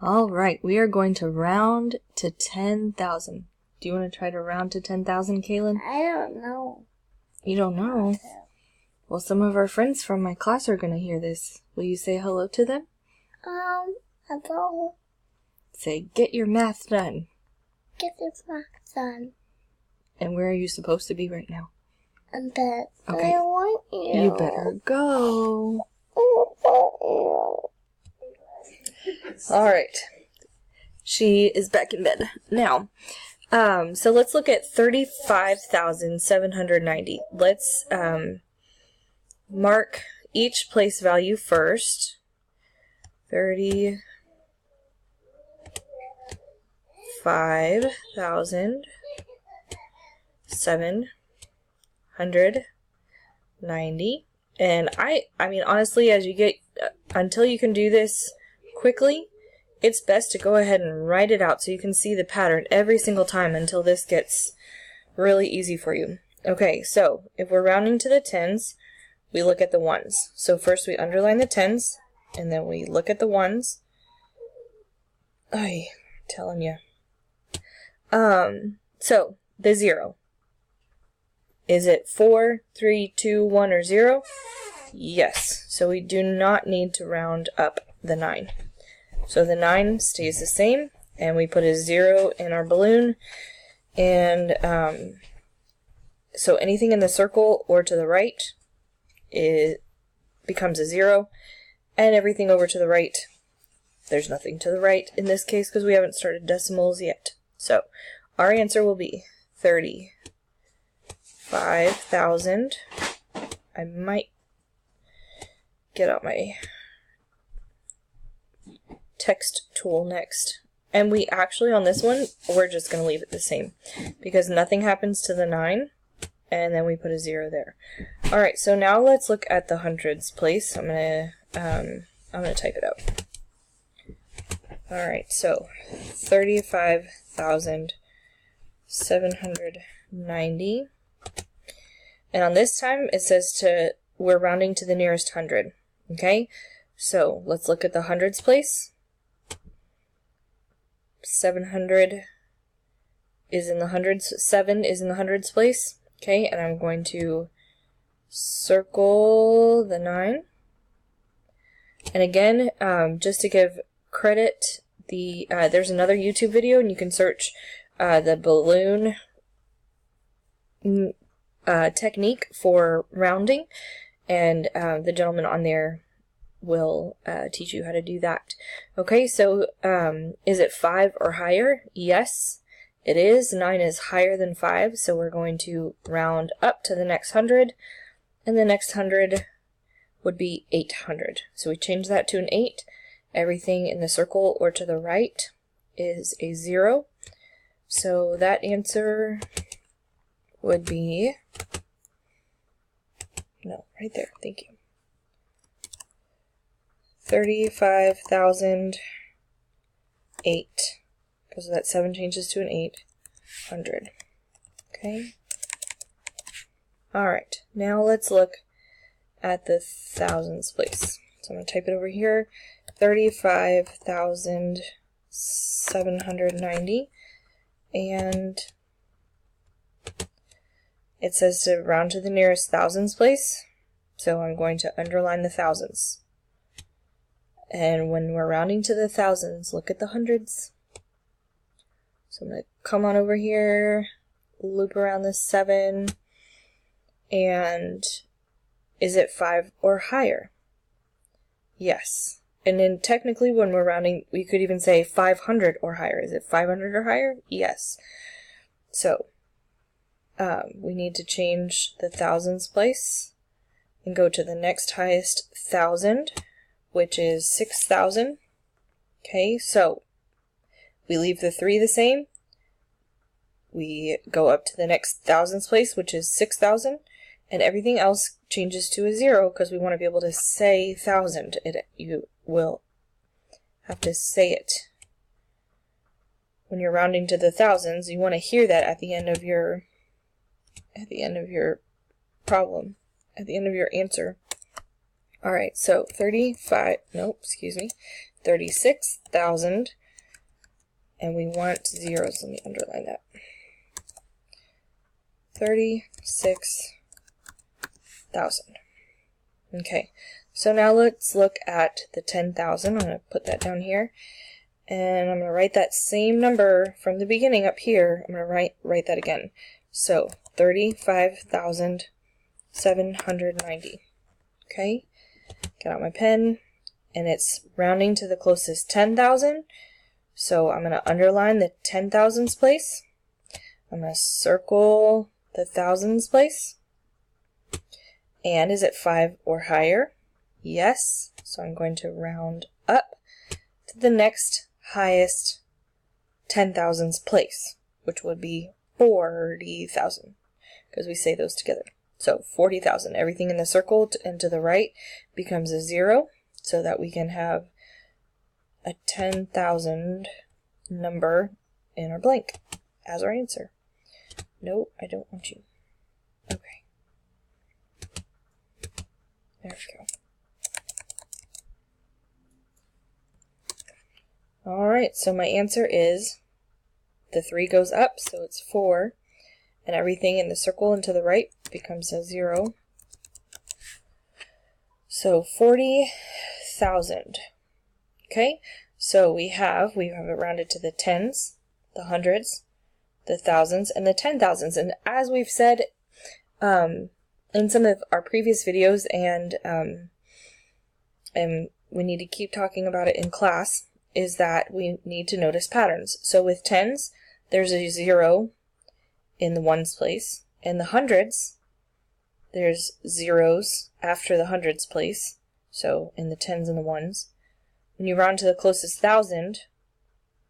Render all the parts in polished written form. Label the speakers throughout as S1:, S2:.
S1: All right, we are going to round to 10,000. Do you want to try to round to 10,000, Kaylin?
S2: I don't know.
S1: You don't know? Well, some of our friends from my class are going to hear this. Will you say hello to them?
S2: Hello.
S1: Say, get your math done.
S2: Get this math done.
S1: And where are you supposed to be right now?
S2: In bed.
S1: Okay.
S2: I want you.
S1: You better go. All right. She is back in bed. Now, so let's look at 35,790. Let's mark each place value first. 35,790. And I mean, honestly, as you get, until you can do this quickly, it's best to go ahead and write it out so you can see the pattern every single time until this gets really easy for you. Okay, so if we're rounding to the tens, we look at the ones. So first we underline the tens, and then we look at the ones. I'm telling you. So the 0. Is it 4, 3, 2, 1, or 0? Yes. So we do not need to round up the 9. So the 9 stays the same, and we put a 0 in our balloon, and so anything in the circle or to the right becomes a 0, and everything over to the right, there's nothing to the right in this case because we haven't started decimals yet. So our answer will be 35,000. I might get out my text tool next. And we actually, on this one, we're just going to leave it the same because nothing happens to the 9, and then we put a 0 there. Alright, so now let's look at the hundreds place. I'm gonna type it out. Alright, so 35,790. And on this time, it says we're rounding to the nearest 100. Okay? So let's look at the hundreds place. 700 is in the hundreds. 7 is in the hundreds place. Okay, and I'm going to circle the 9. And again, just to give credit, there's another YouTube video, and you can search the balloon technique for rounding, and the gentleman on there will teach you how to do that. Okay, so is it 5 or higher? Yes, it is. 9 is higher than 5, so we're going to round up to the next 100, and the next 100 would be 800. So we change that to an 8. Everything in the circle or to the right is a 0. So that answer would be, no, right there, thank you. 35,008, because that 7 changes to an 800. Okay. Alright, now let's look at the thousands place. So I'm going to type it over here, 35,790, and it says to round to the nearest thousands place, so I'm going to underline the thousands. And when we're rounding to the thousands, look at the hundreds. So I'm going to come on over here, loop around this 7, and is it 5 or higher? Yes. And then technically when we're rounding, we could even say 500 or higher. Is it 500 or higher? Yes. So we need to change the thousands place and go to the next highest 1,000, which is 6,000. Okay, so we leave the 3 the same. We go up to the next thousands place, which is 6,000, and everything else changes to a 0 because we want to be able to say 1,000. You will have to say it. When you're rounding to the thousands, you want to hear that at the end of your problem, at the end of your answer. Alright, so 35,000 36,000, and we want zeros. Let me underline that. 36,000. Okay, so now let's look at the 10,000. I'm going to put that down here, and I'm going to write that same number from the beginning up here. I'm going to write that again. So 35,790. Okay, get out my pen, and it's rounding to the closest 10,000. So I'm going to underline the 10,000s place. I'm going to circle the thousands place. And is it 5 or higher? Yes. So I'm going to round up to the next highest 10,000s place, which would be 40,000, because we say those together. So 40,000. Everything in the circle and to the right becomes a 0, so that we can have a 10,000 number in our blank as our answer. No, I don't want you. Okay. There we go. Alright, so my answer is, the 3 goes up, so it's 4, and everything in the circle and to the right becomes a 0. So 40,000. Okay, so we have it rounded to the tens, the hundreds, the thousands, and the 10,000s. And as we've said in some of our previous videos, and we need to keep talking about it in class, is that we need to notice patterns. So with tens, there's a 0 in the ones place. In the hundreds, there's zeros after the hundreds place. So in the tens and the ones. When you round to the closest thousand,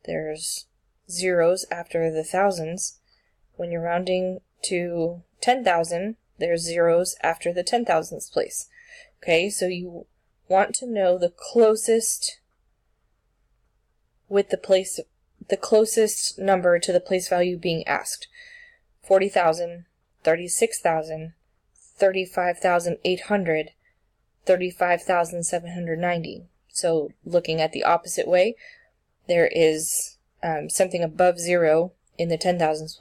S1: there's zeros after the thousands. When you're rounding to 10,000, there's zeros after the 10,000s place. Okay, so you want to know the closest with the closest number to the place value being asked. 40,000, 36,000, 35,800, 35,790. So looking at the opposite way, there is something above 0 in the 10,000s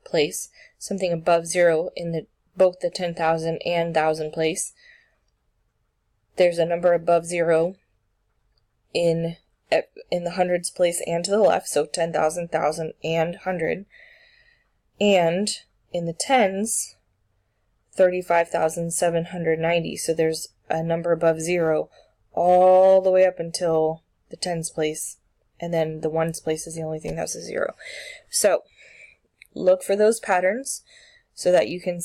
S1: place, something above 0 in both the 10,000 and 1,000 place. There's a number above 0 in the hundreds place and to the left, so 10,000, 1,000, and 100. And in the tens, 35,790. So there's a number above 0 all the way up until the tens place, and then the ones place is the only thing that's a 0. So look for those patterns so that you can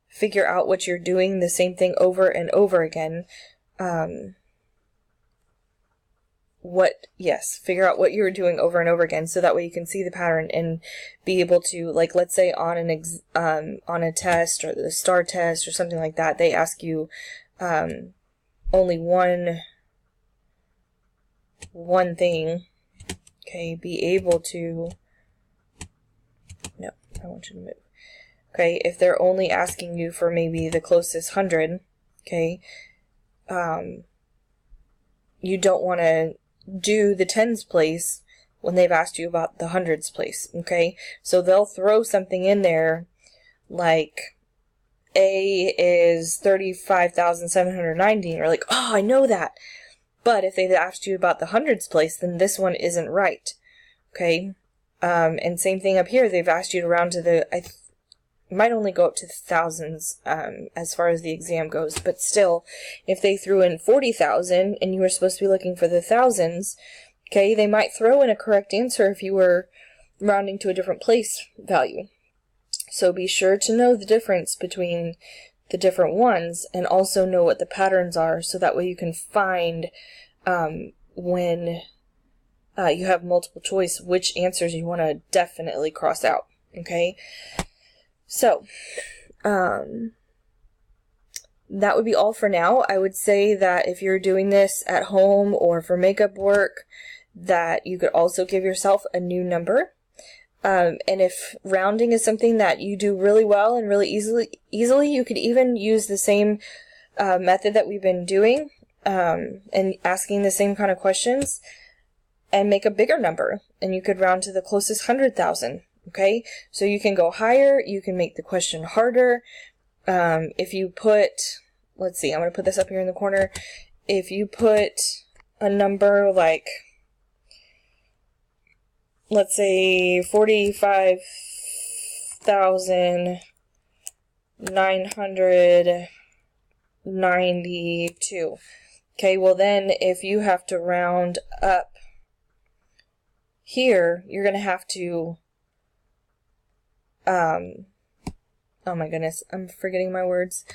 S1: figure out what you're doing the same thing over and over again. Figure out what you're doing over and over again, so that way you can see the pattern and be able to, like, let's say on a test or the STAR test or something like that, they ask you only one thing. Okay, be able to. No, I want you to move. Okay, if they're only asking you for maybe the closest 100, okay, you don't want to do the tens place when they've asked you about the hundreds place, okay? So they'll throw something in there like A is 35,790, and you're like, oh, I know that. But if they've asked you about the hundreds place, then this one isn't right, okay? And same thing up here, they've asked you to round to the, might only go up to the thousands as far as the exam goes, but still, if they threw in 40,000 and you were supposed to be looking for the thousands, okay, they might throw in a correct answer if you were rounding to a different place value. So be sure to know the difference between the different ones, and also know what the patterns are, so that way you can find when you have multiple choice which answers you want to definitely cross out, okay? So, that would be all for now. I would say that if you're doing this at home or for makeup work, that you could also give yourself a new number. And if rounding is something that you do really well and really easily, you could even use the same method that we've been doing. and asking the same kind of questions and make a bigger number. And you could round to the closest 100,000. Okay, so you can go higher, you can make the question harder. If you put, let's see, I'm going to put this up here in the corner. If you put a number like, let's say 45,992. Okay, well then if you have to round up here, you're going to have to, oh my goodness, I'm forgetting my words.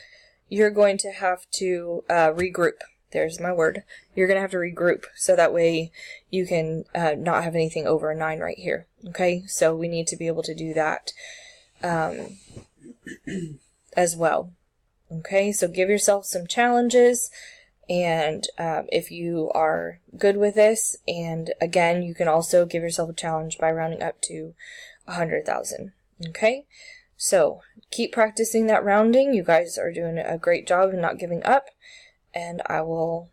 S1: You're going to have to regroup. There's my word. You're going to have to regroup so that way you can not have anything over a 9 right here. Okay, so we need to be able to do that as well. Okay, so give yourself some challenges, and if you are good with this, and again, you can also give yourself a challenge by rounding up to 100,000. Okay, so keep practicing that rounding. You guys are doing a great job and not giving up, and I will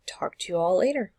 S1: talk to you all later.